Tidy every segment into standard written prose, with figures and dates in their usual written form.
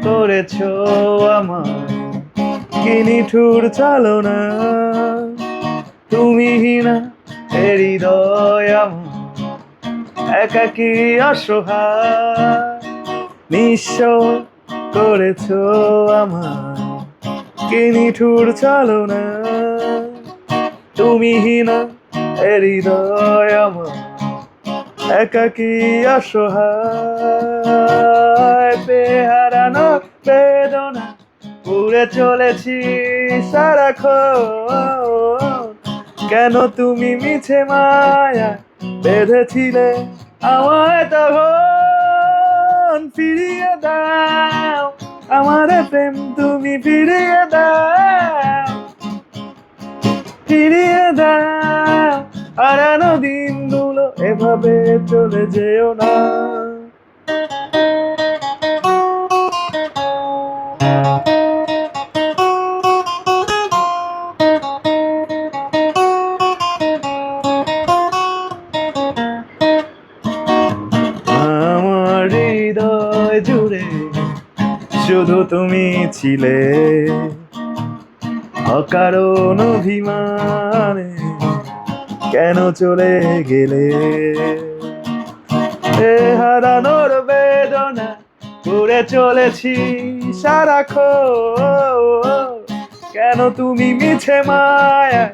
করেছো আমার কি নিঠুর চালনা, তুমিহীনা এ হৃদয় আমার একাকী অসহায়, নিঃস্ব করেছো আমার কি নিঠুর চালনা, তুমিহীনা এ হৃদয় আমার একাকী অসহায়, বেহারানো বেদনা পুড়ে চলেছি সারাক্ষণ, কেন তুমি মিছে মায়া বেঁধেছিলে আমায় তখন, ফিরিয়ে দাও আমার প্রেম তুমি ফিরিয়ে দাও, ফিরিয়ে দাও হারানো দিনগুলো এভাবে চলে যেও না। আমার হৃদয় জুড়ে শুধু তুমি ছিলে, অকারণ অভিমানে কেন চলে গেলে, এ হারানোর বেদনা পুড়ে চলেছি সারাক্ষণ, কেন তুমি মিছে মায়া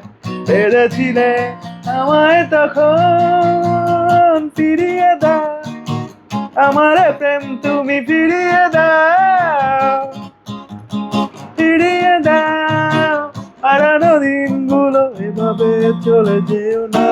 বেঁধেছিলে আমায় তখন, ফিরিয়ে দাও আমার প্রেম তুমি ফিরিয়ে দাও, ফিরিয়ে দাও হারানো দিনগুলো এভাবে চলে যেও না।